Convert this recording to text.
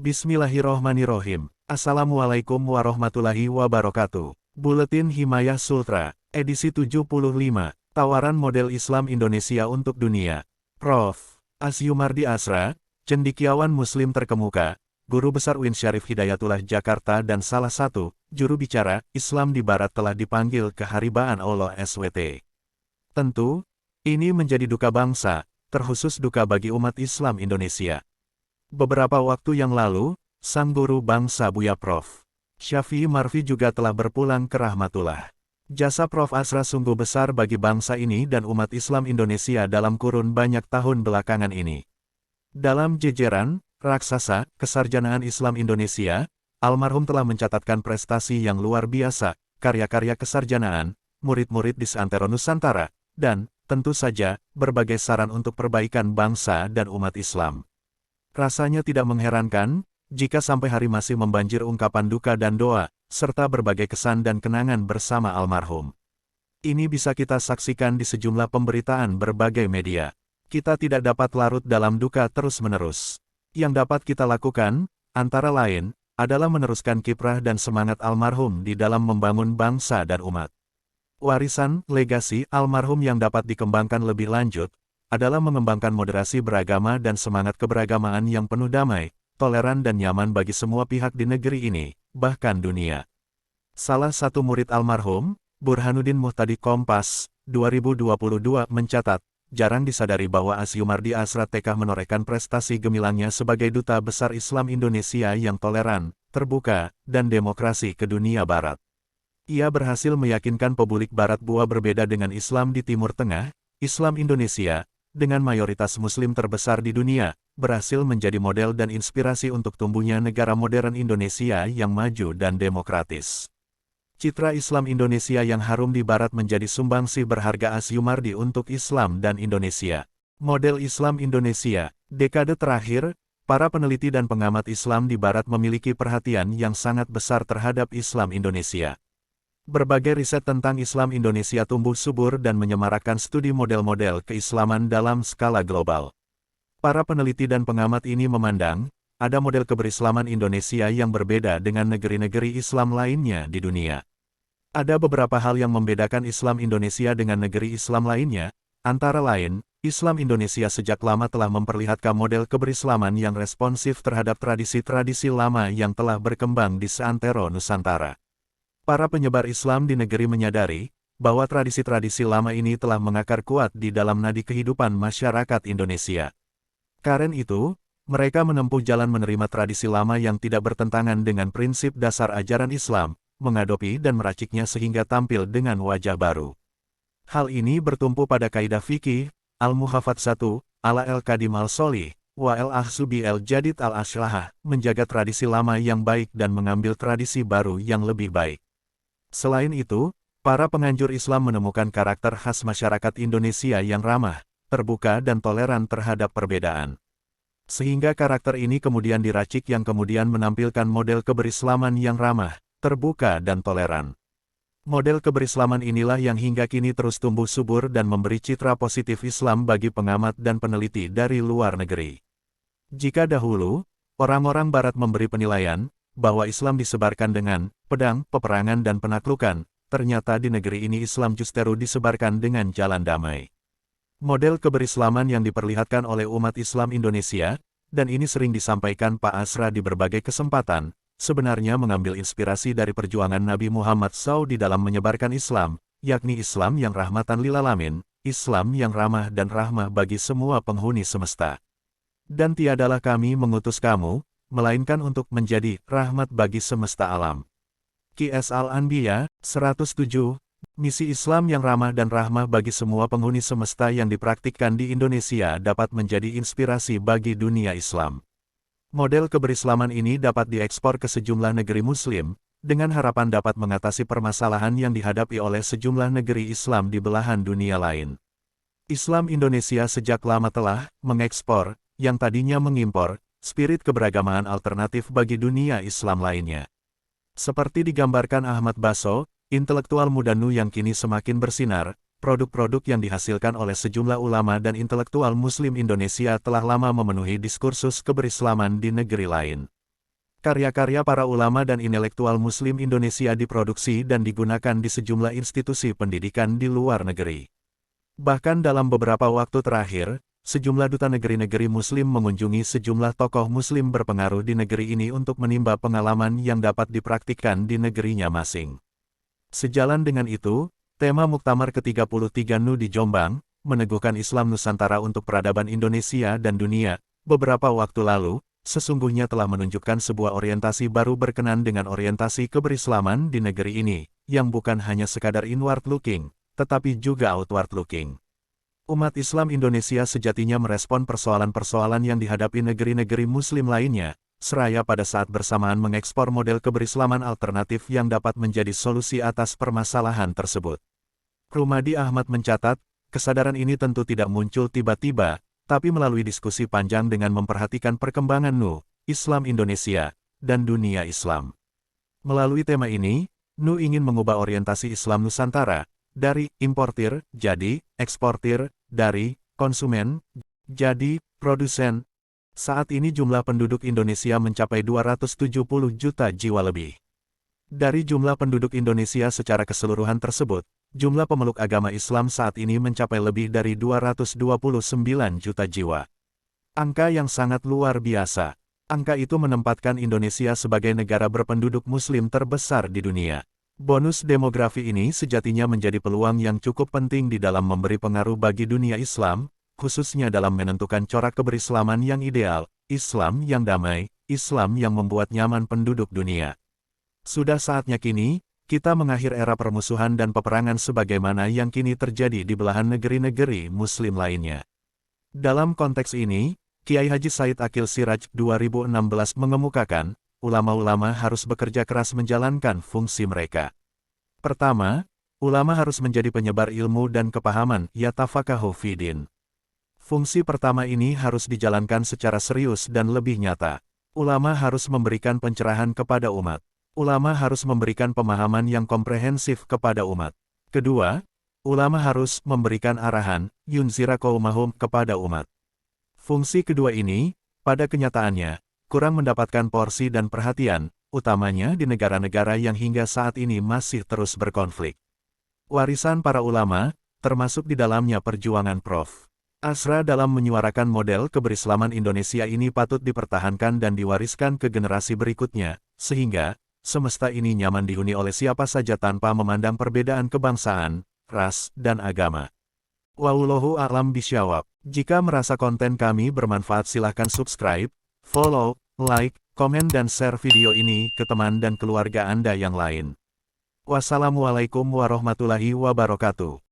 Bismillahirrohmanirrohim. Assalamualaikum warahmatullahi wabarakatuh. Buletin Himayah Sultra, edisi 75, Tawaran Model Islam Indonesia untuk Dunia. Prof. Asyumardi Asra, cendekiawan Muslim terkemuka, Guru Besar UIN Syarif Hidayatullah Jakarta dan salah satu juru bicara Islam di Barat telah dipanggil ke Haribaan Allah SWT. Tentu, ini menjadi duka bangsa, terkhusus duka bagi umat Islam Indonesia. Beberapa waktu yang lalu, sang guru bangsa Buya Prof. Syafii Marfi juga telah berpulang ke rahmatullah. Jasa Prof Asra sungguh besar bagi bangsa ini dan umat Islam Indonesia dalam kurun banyak tahun belakangan ini. Dalam jejeran raksasa kesarjanaan Islam Indonesia, almarhum telah mencatatkan prestasi yang luar biasa, karya-karya kesarjanaan, murid-murid di seantero Nusantara, dan, tentu saja, berbagai saran untuk perbaikan bangsa dan umat Islam. Rasanya tidak mengherankan, jika sampai hari masih membanjir ungkapan duka dan doa, serta berbagai kesan dan kenangan bersama almarhum. Ini bisa kita saksikan di sejumlah pemberitaan berbagai media. Kita tidak dapat larut dalam duka terus-menerus. Yang dapat kita lakukan, antara lain, adalah meneruskan kiprah dan semangat almarhum di dalam membangun bangsa dan umat. Warisan, legasi almarhum yang dapat dikembangkan lebih lanjut, adalah mengembangkan moderasi beragama dan semangat keberagamaan yang penuh damai, toleran dan nyaman bagi semua pihak di negeri ini, bahkan dunia. Salah satu murid almarhum, Burhanuddin Muhtadi Kompas, 2022 mencatat, jarang disadari bahwa Asyumardi Asra TK menorehkan prestasi gemilangnya sebagai duta besar Islam Indonesia yang toleran, terbuka, dan demokrasi ke dunia barat. Ia berhasil meyakinkan publik barat bahwa berbeda dengan Islam di Timur Tengah, Islam Indonesia, dengan mayoritas Muslim terbesar di dunia, berhasil menjadi model dan inspirasi untuk tumbuhnya negara modern Indonesia yang maju dan demokratis. Citra Islam Indonesia yang harum di Barat menjadi sumbangsih berharga Asyumardi untuk Islam dan Indonesia. Model Islam Indonesia, dekade terakhir, para peneliti dan pengamat Islam di Barat memiliki perhatian yang sangat besar terhadap Islam Indonesia. Berbagai riset tentang Islam Indonesia tumbuh subur dan menyemarakkan studi model-model keislaman dalam skala global. Para peneliti dan pengamat ini memandang, ada model keberislaman Indonesia yang berbeda dengan negeri-negeri Islam lainnya di dunia. Ada beberapa hal yang membedakan Islam Indonesia dengan negeri Islam lainnya, antara lain, Islam Indonesia sejak lama telah memperlihatkan model keberislaman yang responsif terhadap tradisi-tradisi lama yang telah berkembang di seantero Nusantara. Para penyebar Islam di negeri menyadari bahwa tradisi-tradisi lama ini telah mengakar kuat di dalam nadi kehidupan masyarakat Indonesia. Karena itu, mereka menempuh jalan menerima tradisi lama yang tidak bertentangan dengan prinsip dasar ajaran Islam, mengadopsi dan meraciknya sehingga tampil dengan wajah baru. Hal ini bertumpu pada kaidah fikih, Al-Muhafadz 1, ala El-Qadim Al-Solih, wa El-Ahsubi El-Jadid Al-Ashlahah, menjaga tradisi lama yang baik dan mengambil tradisi baru yang lebih baik. Selain itu, para penganjur Islam menemukan karakter khas masyarakat Indonesia yang ramah, terbuka dan toleran terhadap perbedaan. Sehingga karakter ini kemudian diracik yang kemudian menampilkan model keberislaman yang ramah, terbuka dan toleran. Model keberislaman inilah yang hingga kini terus tumbuh subur dan memberi citra positif Islam bagi pengamat dan peneliti dari luar negeri. Jika dahulu, orang-orang Barat memberi penilaian bahwa Islam disebarkan dengan pedang, peperangan dan penaklukan, ternyata di negeri ini Islam justru disebarkan dengan jalan damai. Model keberislaman yang diperlihatkan oleh umat Islam Indonesia, dan ini sering disampaikan Pak Asra di berbagai kesempatan, sebenarnya mengambil inspirasi dari perjuangan Nabi Muhammad SAW di dalam menyebarkan Islam, yakni Islam yang rahmatan lil alamin, Islam yang ramah dan rahmah bagi semua penghuni semesta. Dan tiadalah kami mengutus kamu, melainkan untuk menjadi rahmat bagi semesta alam. Qs Al-Anbiya, 107, misi Islam yang ramah dan rahmah bagi semua penghuni semesta yang dipraktikkan di Indonesia dapat menjadi inspirasi bagi dunia Islam. Model keberislaman ini dapat diekspor ke sejumlah negeri Muslim, dengan harapan dapat mengatasi permasalahan yang dihadapi oleh sejumlah negeri Islam di belahan dunia lain. Islam Indonesia sejak lama telah mengekspor, yang tadinya mengimpor, spirit keberagamaan alternatif bagi dunia Islam lainnya. Seperti digambarkan Ahmad Baso, intelektual muda NU yang kini semakin bersinar, produk-produk yang dihasilkan oleh sejumlah ulama dan intelektual Muslim Indonesia telah lama memenuhi diskursus keberislaman di negeri lain. Karya-karya para ulama dan intelektual Muslim Indonesia diproduksi dan digunakan di sejumlah institusi pendidikan di luar negeri. Bahkan dalam beberapa waktu terakhir, sejumlah duta negeri-negeri Muslim mengunjungi sejumlah tokoh Muslim berpengaruh di negeri ini untuk menimba pengalaman yang dapat dipraktikkan di negerinya masing. Sejalan dengan itu, tema Muktamar ke-33 NU di Jombang, Meneguhkan Islam Nusantara untuk Peradaban Indonesia dan Dunia, beberapa waktu lalu, sesungguhnya telah menunjukkan sebuah orientasi baru berkenan dengan orientasi keberislaman di negeri ini, yang bukan hanya sekadar inward-looking, tetapi juga outward-looking. Umat Islam Indonesia sejatinya merespon persoalan-persoalan yang dihadapi negeri-negeri Muslim lainnya, seraya pada saat bersamaan mengekspor model keberislaman alternatif yang dapat menjadi solusi atas permasalahan tersebut. Rumadi Ahmad mencatat, kesadaran ini tentu tidak muncul tiba-tiba, tapi melalui diskusi panjang dengan memperhatikan perkembangan NU, Islam Indonesia, dan dunia Islam. Melalui tema ini, NU ingin mengubah orientasi Islam Nusantara, dari importir, jadi eksportir, dari konsumen, jadi produsen. Saat ini jumlah penduduk Indonesia mencapai 270 juta jiwa lebih. Dari jumlah penduduk Indonesia secara keseluruhan tersebut, jumlah pemeluk agama Islam saat ini mencapai lebih dari 229 juta jiwa. Angka yang sangat luar biasa. Angka itu menempatkan Indonesia sebagai negara berpenduduk Muslim terbesar di dunia. Bonus demografi ini sejatinya menjadi peluang yang cukup penting di dalam memberi pengaruh bagi dunia Islam, khususnya dalam menentukan corak keberislaman yang ideal, Islam yang damai, Islam yang membuat nyaman penduduk dunia. Sudah saatnya kini, kita mengakhir era permusuhan dan peperangan sebagaimana yang kini terjadi di belahan negeri-negeri Muslim lainnya. Dalam konteks ini, Kiai Haji Said Akil Siraj 2016 mengemukakan, ulama-ulama harus bekerja keras menjalankan fungsi mereka. Pertama, ulama harus menjadi penyebar ilmu dan kepahaman, yatafaqahu fid-din. Fungsi pertama ini harus dijalankan secara serius dan lebih nyata. Ulama harus memberikan pencerahan kepada umat. Ulama harus memberikan pemahaman yang komprehensif kepada umat. Kedua, ulama harus memberikan arahan, yunzira qaumahum, kepada umat. Fungsi kedua ini, pada kenyataannya, kurang mendapatkan porsi dan perhatian, utamanya di negara-negara yang hingga saat ini masih terus berkonflik. Warisan para ulama, termasuk di dalamnya perjuangan Prof. Asra dalam menyuarakan model keberislaman Indonesia ini patut dipertahankan dan diwariskan ke generasi berikutnya, sehingga semesta ini nyaman dihuni oleh siapa saja tanpa memandang perbedaan kebangsaan, ras, dan agama. Wallahu a'lam bishawab. Jika merasa konten kami bermanfaat silahkan subscribe, follow, like, komen dan share video ini ke teman dan keluarga Anda yang lain. Wassalamualaikum warahmatullahi wabarakatuh.